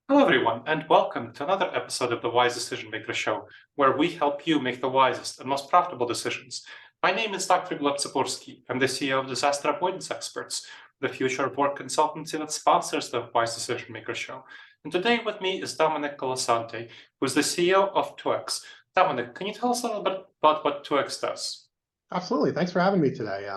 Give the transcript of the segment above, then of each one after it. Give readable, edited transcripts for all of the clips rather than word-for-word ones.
Hello, everyone, and welcome to another episode of the Wise Decision Maker Show, where we help you make the wisest and most profitable decisions. My name is Dr. Gleb Tsipursky. I'm the CEO of Disaster Avoidance Experts, the future of work consultancy that sponsors the Wise Decision Maker Show. And today with me is Domenic Colasante, who is the CEO of 2X. Domenic, can you tell us a little bit about what 2X does? Absolutely. Thanks for having me today.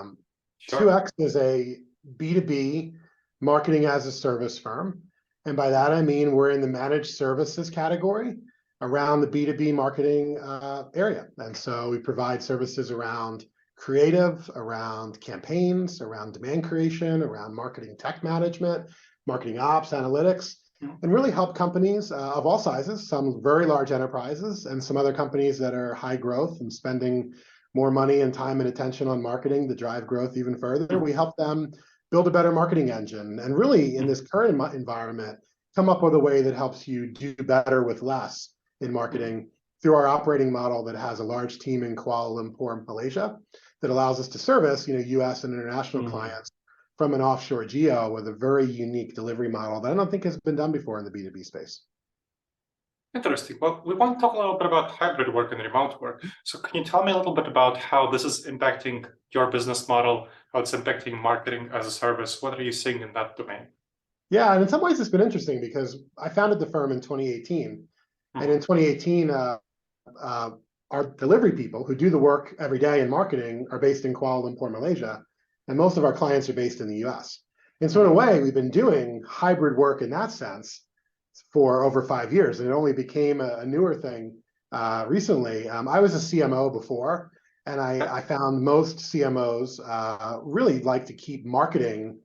Sure. 2X is a B2B marketing as a service firm. And by that, I mean we're in the managed services category around the B2B marketing area. And so we provide services around creative, around campaigns, around demand creation, around marketing tech management, marketing ops, analytics, and really help companies of all sizes, some very large enterprises and some other companies that are high growth and spending more money and time and attention on marketing to drive growth even further. We help them build a better marketing engine and really in this current environment, come up with a way that helps you do better with less in marketing through our operating model that has a large team in Kuala Lumpur, Malaysia, that allows us to service, US and international clients from an offshore geo with a very unique delivery model that I don't think has been done before in the B2B space. Interesting. Well, we want to talk a little bit about hybrid work and remote work. So can you tell me a little bit about how this is impacting your business model, how it's impacting marketing as a service? What are you seeing in that domain? Yeah, and in some ways it's been interesting because I founded the firm in 2018. And in 2018, our delivery people who do the work every day in marketing are based in Kuala Lumpur, Malaysia, and most of our clients are based in the US. And so in a way, we've been doing hybrid work in that sense for over 5 years, and it only became a newer thing recently. I was a CMO before, and I found most CMOs really like to keep marketing,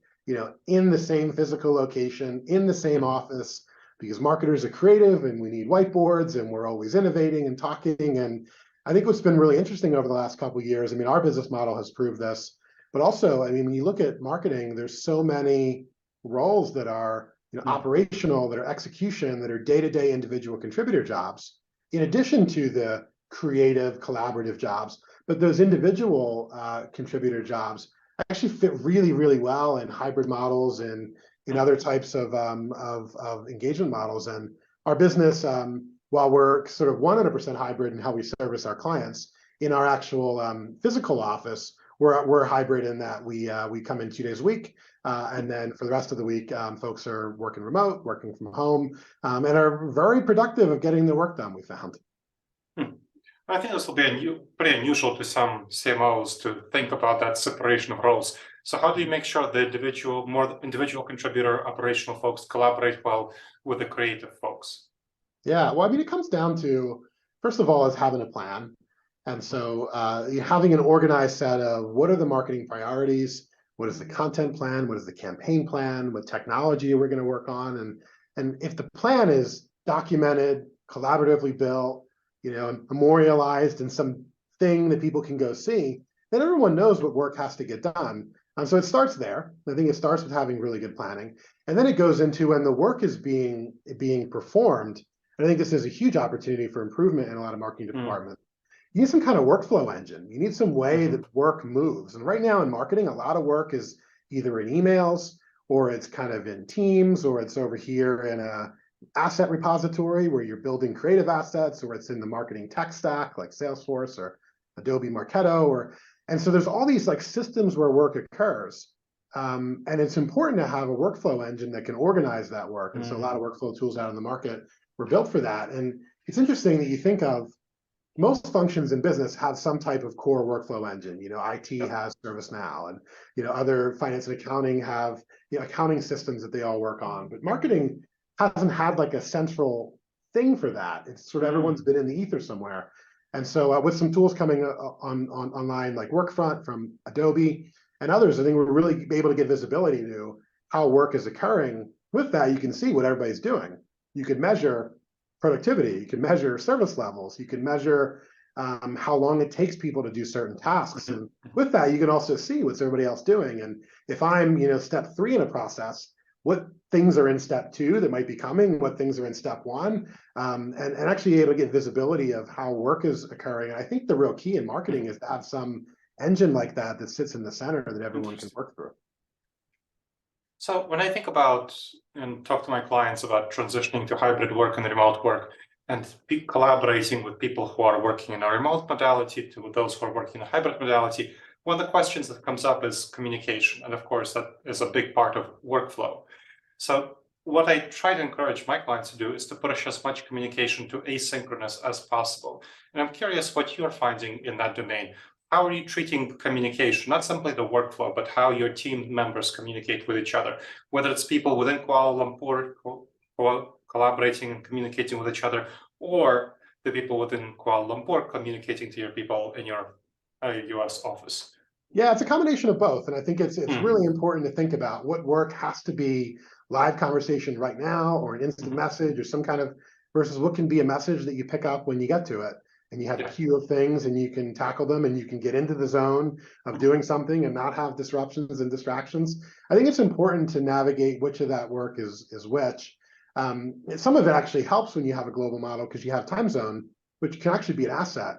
in the same physical location, in the same office, because marketers are creative and we need whiteboards and we're always innovating and talking. And I think what's been really interesting over the last couple of years, our business model has proved this, but also, when you look at marketing, there's so many roles that are operational, that are execution, that are day-to-day individual contributor jobs, in addition to the creative, collaborative jobs. But those individual contributor jobs actually fit really, really well in hybrid models and in other types of engagement models. And our business, while we're sort of 100% hybrid in how we service our clients, in our actual physical office, we're hybrid in that we come in 2 days a week, and then for the rest of the week, folks are working remote, working from home, and are very productive of getting their work done, we found. I think this will be pretty unusual to some CMOs to think about that separation of roles. So how do you make sure the more individual contributor operational folks collaborate well with the creative folks? Yeah, well, it comes down to, first of all, is having a plan. And so having an organized set of what are the marketing priorities, what is the content plan, what is the campaign plan, what technology we're going to work on. And if the plan is documented, collaboratively built, memorialized in some thing that people can go see, then everyone knows what work has to get done. So it starts there. I think it starts with having really good planning. And then it goes into when the work is being performed. And I think this is a huge opportunity for improvement in a lot of marketing departments. You need some kind of workflow engine. You need some way that work moves. And right now in marketing, a lot of work is either in emails, or it's kind of in Teams, or it's over here in a asset repository where you're building creative assets, or it's in the marketing tech stack like Salesforce or Adobe Marketo, and so there's all these like systems where work occurs. And it's important to have a workflow engine that can organize that work. And so a lot of workflow tools out in the market were built for that. And it's interesting that you think of most functions in business have some type of core workflow engine. IT has ServiceNow, and other finance and accounting have accounting systems that they all work on. But marketing hasn't had like a central thing for that. It's sort of everyone's been in the ether somewhere. And so with some tools coming online like Workfront from Adobe and others, I think we're really able to get visibility to how work is occurring. With that, you can see what everybody's doing. You could measure productivity, you can measure service levels, you can measure how long it takes people to do certain tasks. And with that, you can also see what's everybody else doing. And if I'm step 3 in a process, what things are in step 2 that might be coming, what things are in step 1, and actually able to get visibility of how work is occurring. And I think the real key in marketing is to have some engine like that that sits in the center that everyone can work through. So when I think about and talk to my clients about transitioning to hybrid work and remote work and collaborating with people who are working in a remote modality to those who are working in a hybrid modality, one of the questions that comes up is communication. And of course, that is a big part of workflow. So what I try to encourage my clients to do is to push as much communication to asynchronous as possible. And I'm curious what you're finding in that domain. How are you treating communication, not simply the workflow, but how your team members communicate with each other, whether it's people within Kuala Lumpur collaborating and communicating with each other, or the people within Kuala Lumpur communicating to your people in your US office? Yeah, it's a combination of both. And I think it's really important to think about what work has to be live conversation right now or an instant message or some kind of versus what can be a message that you pick up when you get to it. And you have a queue of things and you can tackle them and you can get into the zone of doing something and not have disruptions and distractions. I think it's important to navigate which of that work is which. Some of it actually helps when you have a global model because you have time zone, which can actually be an asset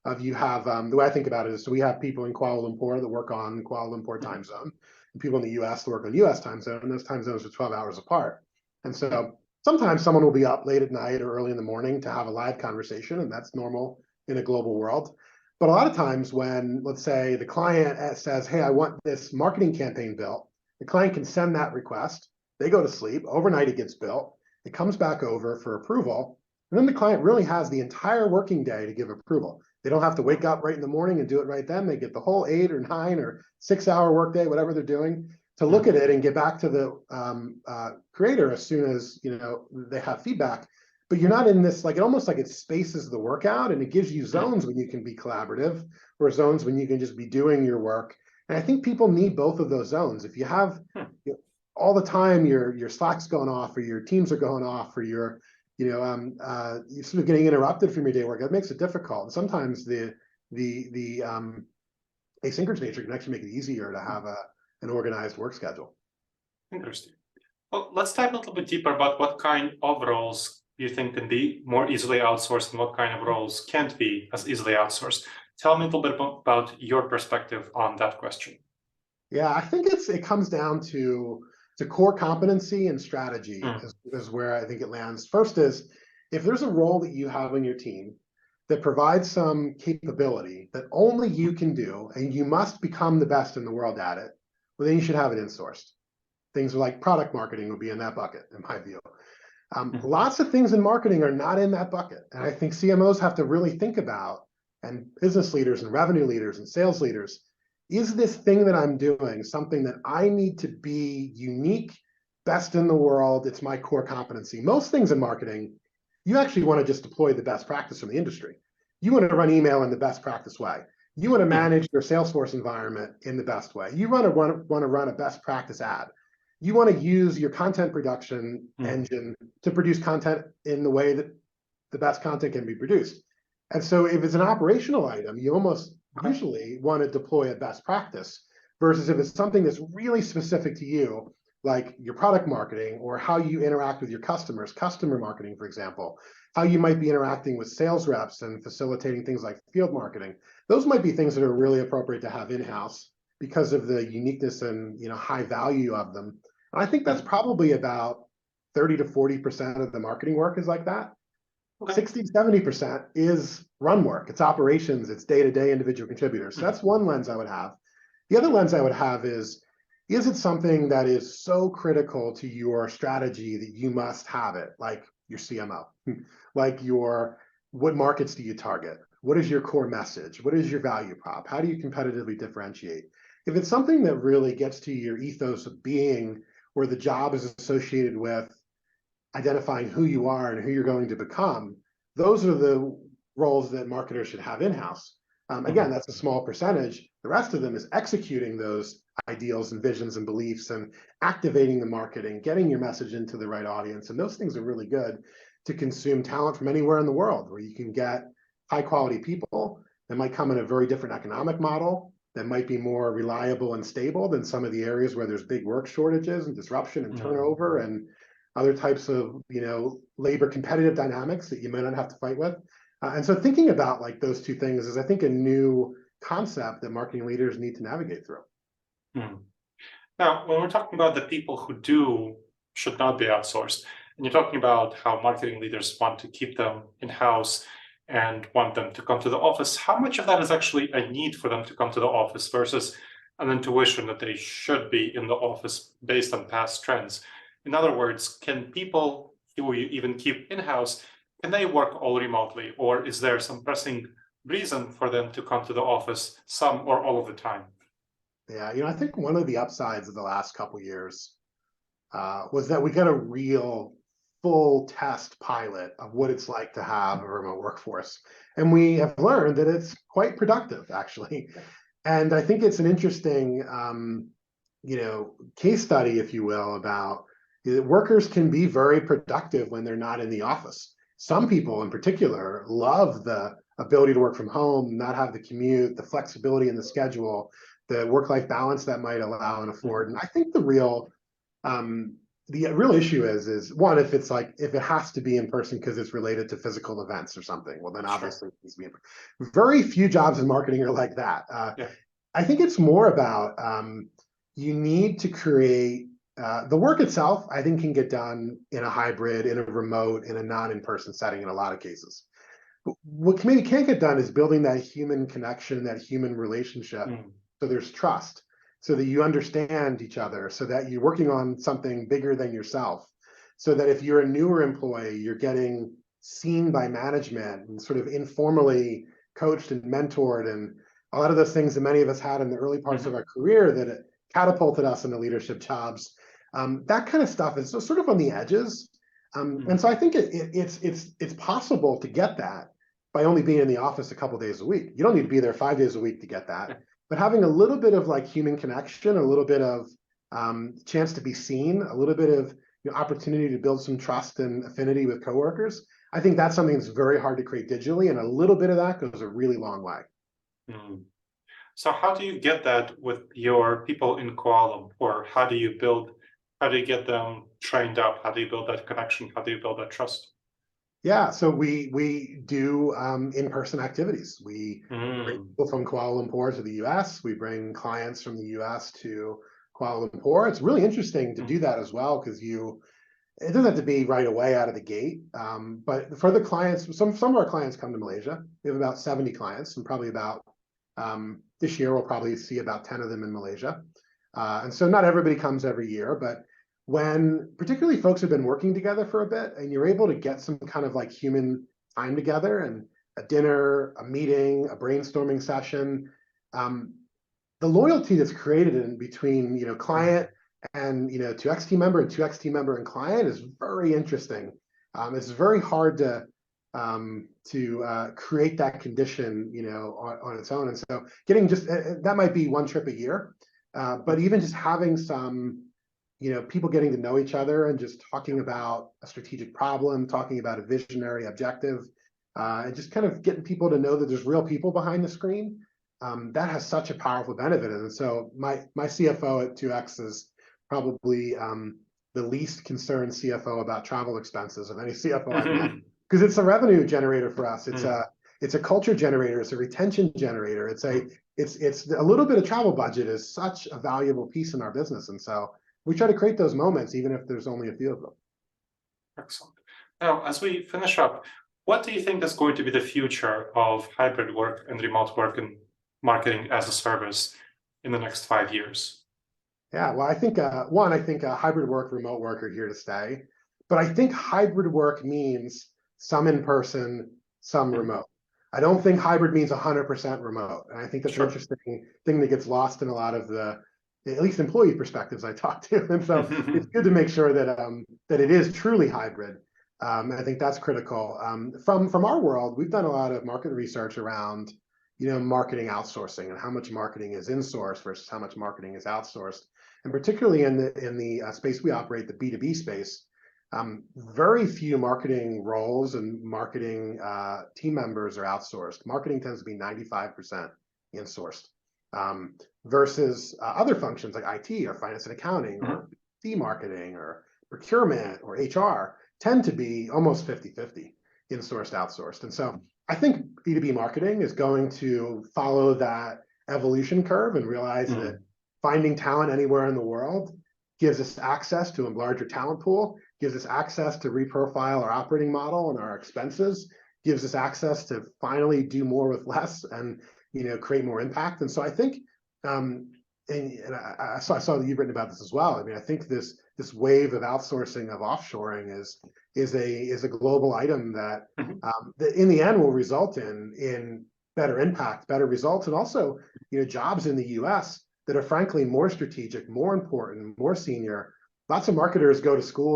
of you have, the way I think about it is, so we have people in Kuala Lumpur that work on Kuala Lumpur time zone, and people in the US that work on US time zone, and those time zones are 12 hours apart. And so sometimes someone will be up late at night or early in the morning to have a live conversation, and that's normal in a global world. But a lot of times when, let's say, the client says, hey, I want this marketing campaign built, the client can send that request, they go to sleep, overnight it gets built, it comes back over for approval, and then the client really has the entire working day to give approval. They don't have to wake up right in the morning and do it right then. They get the whole 8 or 9 or 6 hour workday, whatever they're doing, to look at it and get back to the creator as soon as they have feedback. But you're not in this, like, it almost like it spaces the work out and it gives you zones when you can be collaborative or zones when you can just be doing your work. And I think people need both of those zones. If you have all the time your Slack's going off or your Teams are going off or you're sort of getting interrupted from your day work, that makes it difficult. And sometimes the asynchronous nature can actually make it easier to have an organized work schedule. Interesting. Well, let's dive a little bit deeper about what kind of roles you think can be more easily outsourced and what kind of roles can't be as easily outsourced. Tell me a little bit about your perspective on that question. Yeah, I think it comes down to core competency and strategy is where I think it lands. First is, if there's a role that you have in your team that provides some capability that only you can do, and you must become the best in the world at it, well, then you should have it insourced. Things like product marketing would be in that bucket, in my view. Lots of things in marketing are not in that bucket. And I think CMOs have to really think about, and business leaders and revenue leaders and sales leaders, is this thing that I'm doing something that I need to be unique, best in the world? It's my core competency. Most things in marketing, you actually want to just deploy the best practice from the industry. You want to run email in the best practice way. You want to manage your Salesforce environment in the best way. You want to run a best practice ad. You want to use your content production engine to produce content in the way that the best content can be produced. And so if it's an operational item, you almost usually want to deploy a best practice versus if it's something that's really specific to you, like your product marketing or how you interact with your customers, customer marketing, for example, how you might be interacting with sales reps and facilitating things like field marketing. Those might be things that are really appropriate to have in-house because of the uniqueness and high value of them. And I think that's probably about 30 to 40% of the marketing work is like that. 60, 70% is run work. It's operations. It's day-to-day individual contributors. So that's one lens I would have. The other lens I would have is it something that is so critical to your strategy that you must have it, like your CMO, like what markets do you target? What is your core message? What is your value prop? How do you competitively differentiate? If it's something that really gets to your ethos of being, where the job is associated with identifying who you are and who you're going to become, those are the roles that marketers should have in-house. Again, that's a small percentage. The rest of them is executing those ideals and visions and beliefs and activating the marketing, getting your message into the right audience. And those things are really good to consume talent from anywhere in the world, where you can get high quality people that might come in a very different economic model, that might be more reliable and stable than some of the areas where there's big work shortages and disruption and turnover and other types of labor competitive dynamics that you might not have to fight with. And so thinking about like those two things is, I think, a new concept that marketing leaders need to navigate through. Now, when we're talking about the people who should not be outsourced, and you're talking about how marketing leaders want to keep them in-house and want them to come to the office, how much of that is actually a need for them to come to the office versus an intuition that they should be in the office based on past trends? In other words, can people who you even keep in-house, can they work all remotely, or is there some pressing reason for them to come to the office some or all of the time? Yeah, I think one of the upsides of the last couple years was that we got a real full test pilot of what it's like to have a remote workforce. And we have learned that it's quite productive, actually. And I think it's an interesting, case study, if you will, about workers can be very productive when they're not in the office. Some people in particular love the ability to work from home, not have the commute, the flexibility in the schedule, the work-life balance that might allow and afford. And I think the real issue is one, if it has to be in person because it's related to physical events or something, well, then obviously it needs to be in person. Very few jobs in marketing are like that. I think it's more about you need to create the work itself, I think, can get done in a hybrid, in a remote, in a non-in-person setting in a lot of cases. But what maybe can't get done is building that human connection, that human relationship. So there's trust, so that you understand each other, so that you're working on something bigger than yourself, so that if you're a newer employee, you're getting seen by management and sort of informally coached and mentored, and a lot of those things that many of us had in the early parts of our career that it catapulted us into leadership jobs. That kind of stuff is sort of on the edges. And so I think it's possible to get that by only being in the office a couple days a week. You don't need to be there 5 days a week to get that. But having a little bit of like human connection, a little bit of chance to be seen, a little bit of opportunity to build some trust and affinity with coworkers, I think that's something that's very hard to create digitally, and a little bit of that goes a really long way. So how do you get that with your people in Kuala Lumpur? How do you get them trained up? How do you build that connection? How do you build that trust? Yeah, so we do in-person activities. We bring people from Kuala Lumpur to the US. We bring clients from the US to Kuala Lumpur. It's really interesting to do that as well, because it doesn't have to be right away out of the gate. But for the clients, some of our clients come to Malaysia. We have about 70 clients, and probably about this year we'll probably see about 10 of them in Malaysia. And so not everybody comes every year, but when particularly folks have been working together for a bit and you're able to get some kind of like human time together, and a dinner, a meeting, a brainstorming session, the loyalty that's created in between client and 2X team member, and 2X team member and client is very interesting. It's very hard to create that condition on its own. And so getting just that might be one trip a year, but even just having some people getting to know each other and just talking about a strategic problem, talking about a visionary objective, and just kind of getting people to know that there's real people behind the screen, that has such a powerful benefit. And so my CFO at 2X is probably the least concerned CFO about travel expenses of any CFO I've met, because it's a revenue generator for us. It's a culture generator. It's a retention generator. It's a little bit of travel budget is such a valuable piece in our business. And so we try to create those moments, even if there's only a few of them. Excellent. Now, as we finish up, what do you think is going to be the future of hybrid work and remote work and marketing as a service in the next 5 years? Yeah, well, I think hybrid work, remote work are here to stay. But I think hybrid work means some in person, some remote. I don't think hybrid means 100% remote. And I think that's an interesting thing that gets lost in a lot of the, at least employee perspectives I talk to. And so it's good to make sure that that it is truly hybrid. I think that's critical. From our world, we've done a lot of market research around marketing outsourcing and how much marketing is insourced versus how much marketing is outsourced. And particularly in the space we operate, the B2B space, very few marketing roles and marketing team members are outsourced. Marketing tends to be 95% insourced. Versus other functions like IT or finance and accounting or B marketing or procurement or HR tend to be almost 50-50 insourced, outsourced. And so I think B2B marketing is going to follow that evolution curve and realize that finding talent anywhere in the world gives us access to a larger talent pool, gives us access to reprofile our operating model and our expenses, gives us access to finally do more with less and create more impact. And so I think, and I saw that you've written about this as well. I mean, I think this wave of outsourcing, of offshoring is a global item that, that in the end will result in better impact, better results, and also jobs in the U.S. that are frankly more strategic, more important, more senior. Lots of marketers go to school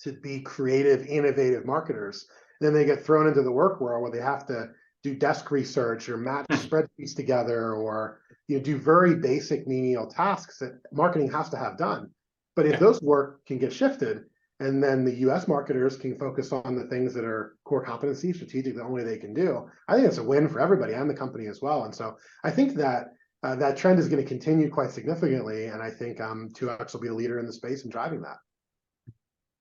to be creative, innovative marketers. Then they get thrown into the work world where they have to do desk research or match spreadsheets together or do very basic menial tasks that marketing has to have done. But if those work can get shifted, and then the US marketers can focus on the things that are core competency, strategic, the only they can do, I think it's a win for everybody and the company as well. And so I think that that trend is going to continue quite significantly. And I think 2X will be a leader in the space and driving that.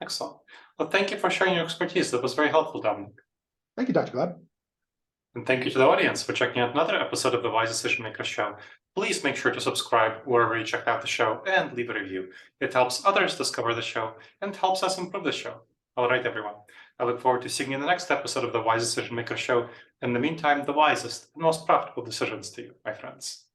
Excellent. Well, thank you for sharing your expertise. That was very helpful, Domenic. Thank you, Dr. Gleb. And thank you to the audience for checking out another episode of the Wise Decision Maker Show. Please make sure to subscribe wherever you checked out the show and leave a review. It helps others discover the show and helps us improve the show. All right, everyone. I look forward to seeing you in the next episode of the Wise Decision Maker Show. In the meantime, the wisest and most profitable decisions to you, my friends.